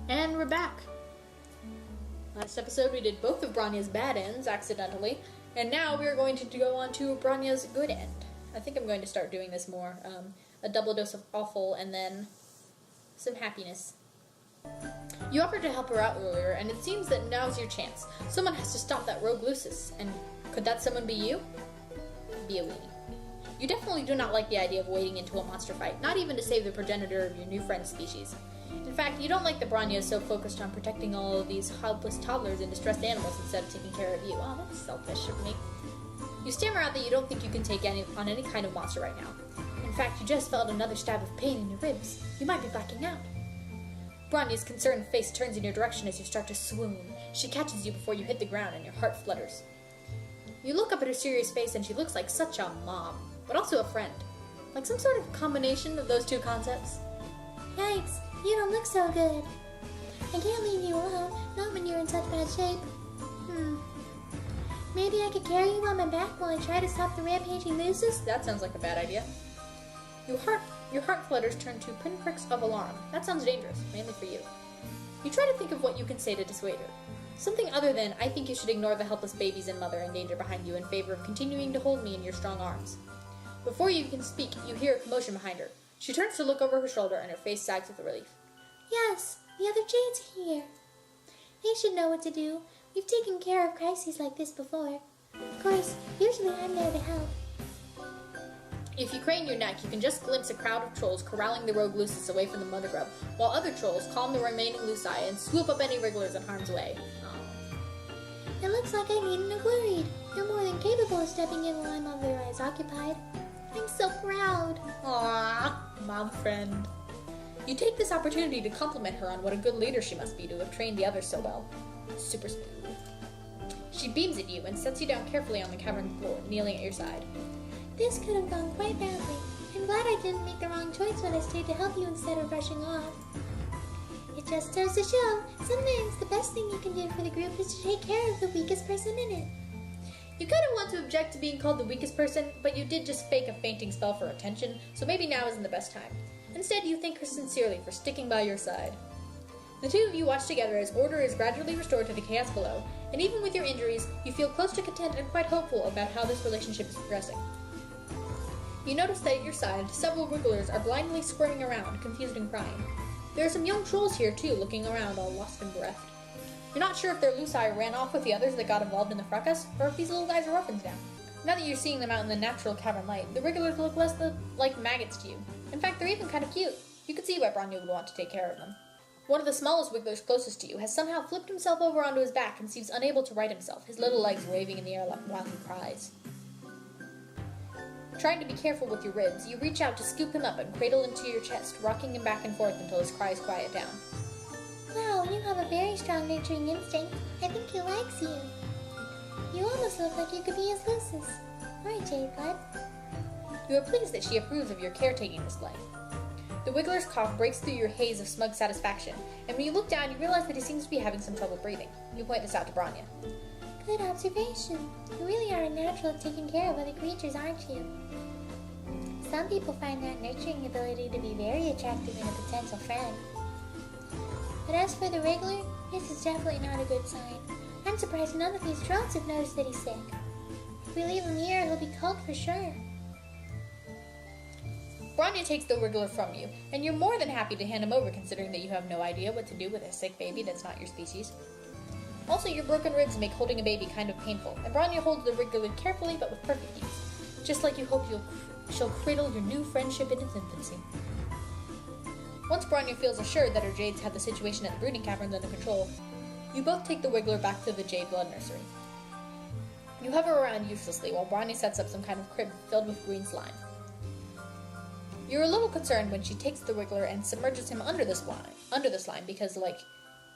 And we're back. Last episode we did both of Bronya's bad ends accidentally, and now we're going to go on to Bronya's good end. I think I'm going to start doing this more. A double dose of awful and then some happiness. You offered to help her out earlier, and it seems that now's your chance. Someone has to stop that rogue Lucis, and could that someone be you? Be a weenie. You definitely do not like the idea of wading into a monster fight, not even to save the progenitor of your new friend's species. In fact, you don't like that Bronya is so focused on protecting all of these helpless toddlers and distressed animals instead of taking care of you. Oh, that's selfish of me. You stammer out that you don't think you can take on any kind of monster right now. In fact, you just felt another stab of pain in your ribs. You might be blacking out. Bronya's concerned face turns in your direction as you start to swoon. She catches you before you hit the ground and your heart flutters. You look up at her serious face and she looks like such a mom, but also a friend. Like some sort of combination of those two concepts. Yikes, you don't look so good. I can't leave you alone, not when you're in such bad shape. Maybe I could carry you on my back while I try to stop the rampaging Lucis? That sounds like a bad idea. Your heart flutters turn to pinpricks of alarm. That sounds dangerous, mainly for you. You try to think of what you can say to dissuade her. Something other than, I think you should ignore the helpless babies and mother in danger behind you in favor of continuing to hold me in your strong arms. Before you can speak, you hear a commotion behind her. She turns to look over her shoulder and her face sags with relief. Yes, the other Jades are here. They should know what to do. We've taken care of crises like this before. Of course, usually I'm there to help. If you crane your neck, you can just glimpse a crowd of trolls corralling the rogue Lucis away from the mother grub, while other trolls calm the remaining Luci and swoop up any wrigglers in harm's way. Oh. It looks like I need an Aglorid. You're more than capable of stepping in while I'm otherwise occupied. I'm so proud. Aww, mom friend. You take this opportunity to compliment her on what a good leader she must be to have trained the others so well. Super smooth. She beams at you and sets you down carefully on the cavern floor, kneeling at your side. This could have gone quite badly. I'm glad I didn't make the wrong choice when I stayed to help you instead of rushing off. It just goes to show, sometimes the best thing you can do for the group is to take care of the weakest person in it. You kind of want to object to being called the weakest person, but you did just fake a fainting spell for attention, so maybe now isn't the best time. Instead, you thank her sincerely for sticking by your side. The two of you watch together as order is gradually restored to the chaos below, and even with your injuries, you feel close to content and quite hopeful about how this relationship is progressing. You notice that at your side, several wrigglers are blindly squirming around, confused and crying. There are some young trolls here too, looking around all lost and bereft. You're not sure if their Luci ran off with the others that got involved in the fracas, or if these little guys are orphans now. Now that you're seeing them out in the natural cavern light, the wrigglers look less like maggots to you. In fact, they're even kind of cute. You could see why Bronya would want to take care of them. One of the smallest wigglers closest to you has somehow flipped himself over onto his back and seems unable to right himself, his little legs waving in the air while he cries. Trying to be careful with your ribs, you reach out to scoop him up and cradle him to your chest, rocking him back and forth until his cries quiet down. Wow, you have a very strong nurturing instinct. I think he likes you. You almost look like you could be his Lucis. Or a Jade Blood. You are pleased that she approves of your caretaking display. The Wiggler's cough breaks through your haze of smug satisfaction, and when you look down, you realize that he seems to be having some trouble breathing. You point this out to Bronya. Good observation. You really are a natural at taking care of other creatures, aren't you? Some people find that nurturing ability to be very attractive in a potential friend. But as for the Wriggler, this is definitely not a good sign. I'm surprised none of these trolls have noticed that he's sick. If we leave him here, he'll be culled for sure. Bronya takes the Wriggler from you, and you're more than happy to hand him over considering that you have no idea what to do with a sick baby that's not your species. Also, your broken ribs make holding a baby kind of painful, and Bronya holds the Wriggler carefully but with perfect ease, just like you hope she'll cradle your new friendship in its infancy. Once Bronya feels assured that her Jades have the situation at the Brooding Caverns under control, you both take the Wriggler back to the Jade Blood Nursery. You hover around uselessly while Bronya sets up some kind of crib filled with green slime. You're a little concerned when she takes the Wriggler and submerges him under the slime because,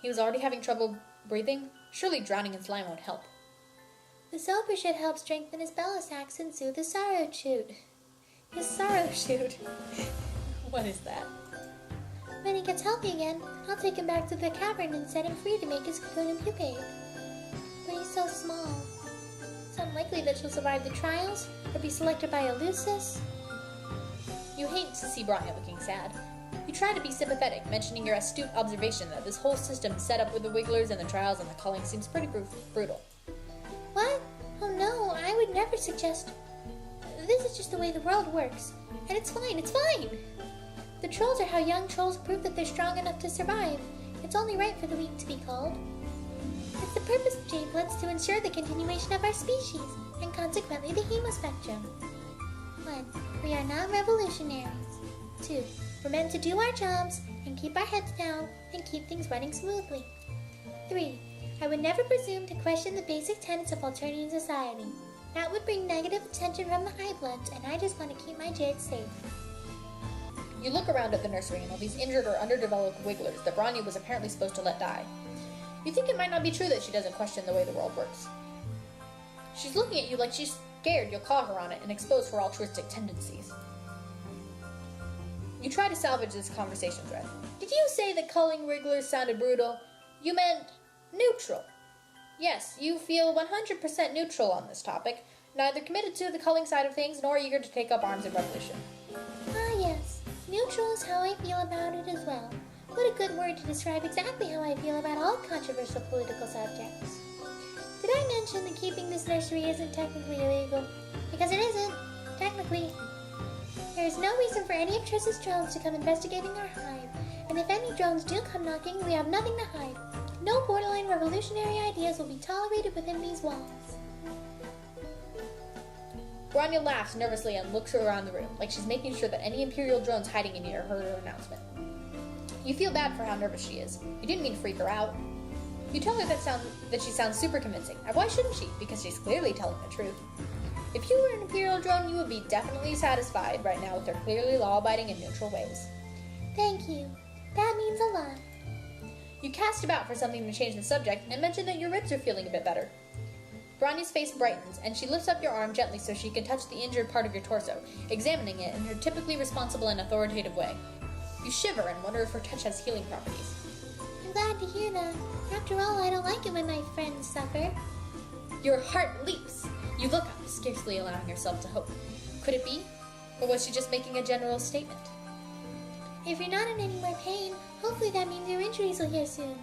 he was already having trouble breathing. Surely drowning in slime won't help. The sulfur should help strengthen his bellow sacs and soothe his sorrow shoot. His sorrow shoot. What is that? When he gets healthy again, I'll take him back to the cavern and set him free to make his cocoon and pupate. But he's so small. It's unlikely that she'll survive the trials or be selected by a Lucis. You hate to see Bronya looking sad. You try to be sympathetic, mentioning your astute observation that this whole system set up with the Wigglers and the trials and the culling seems pretty brutal. What? Oh no, I would never suggest... This is just the way the world works. And it's fine. The trolls are how young trolls prove that they're strong enough to survive. It's only right for the weak to be called. It's the purpose of J-Bloods to ensure the continuation of our species, and consequently the hemospectrum. 1. We are not revolutionaries. 2. We're meant to do our jobs, and keep our heads down, and keep things running smoothly. 3. I would never presume to question the basic tenets of Alternian society. That would bring negative attention from the High Bloods, and I just want to keep my Jade safe. You look around at the nursery and all these injured or underdeveloped Wigglers that Bronya was apparently supposed to let die. You think it might not be true that she doesn't question the way the world works. She's looking at you like she's scared you'll call her on it and expose her altruistic tendencies. You try to salvage this conversation thread. Did you say that culling Wigglers sounded brutal? You meant neutral. Yes, you feel 100% neutral on this topic, neither committed to the culling side of things nor eager to take up arms in revolution. Ah yes, neutral is how I feel about it as well. What a good word to describe exactly how I feel about all controversial political subjects. Did I mention that keeping this nursery isn't technically illegal? Because it isn't, technically. There is no reason for any of Triss's drones to come investigating our hive, and if any drones do come knocking, we have nothing to hide. No borderline revolutionary ideas will be tolerated within these walls. Bronya laughs nervously and looks around the room, like she's making sure that any Imperial drones hiding in here heard her announcement. You feel bad for how nervous she is. You didn't mean to freak her out. You tell her that she sounds super convincing, and why shouldn't she? Because she's clearly telling the truth. If you were an Imperial drone, you would be definitely satisfied right now with their clearly law-abiding and neutral ways. Thank you. That means a lot. You cast about for something to change the subject and mention that your ribs are feeling a bit better. Bronny's face brightens, and she lifts up your arm gently so she can touch the injured part of your torso, examining it in her typically responsible and authoritative way. You shiver and wonder if her touch has healing properties. I'm glad to hear that. After all, I don't like it when my friends suffer. Your heart leaps. You look up, scarcely allowing yourself to hope. Could it be? Or was she just making a general statement? If you're not in any more pain, hopefully that means your injuries will heal soon.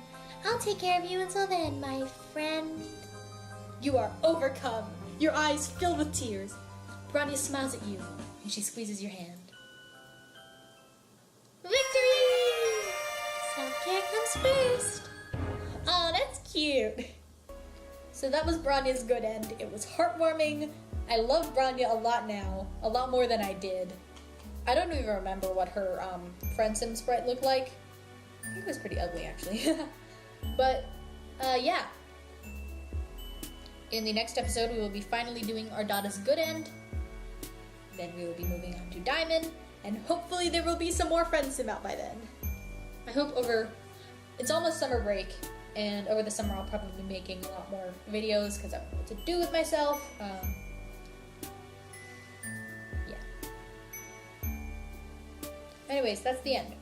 I'll take care of you until then, my friend. You are overcome. Your eyes fill with tears. Bronya smiles at you, and she squeezes your hand. Victory! Self-care comes first. Aw, that's cute. So that was Bronya's good end. It was heartwarming. I love Bronya a lot now. A lot more than I did. I don't even remember what her Friendsim sprite looked like. I think it was pretty ugly, actually. But, yeah. In the next episode, we will be finally doing Ardada's good end. Then we will be moving on to Diamond. And hopefully there will be some more Friendsim out by then. I hope it's almost summer break. And over the summer, I'll probably be making a lot more videos because I don't know what to do with myself. Yeah. Anyways, that's the end.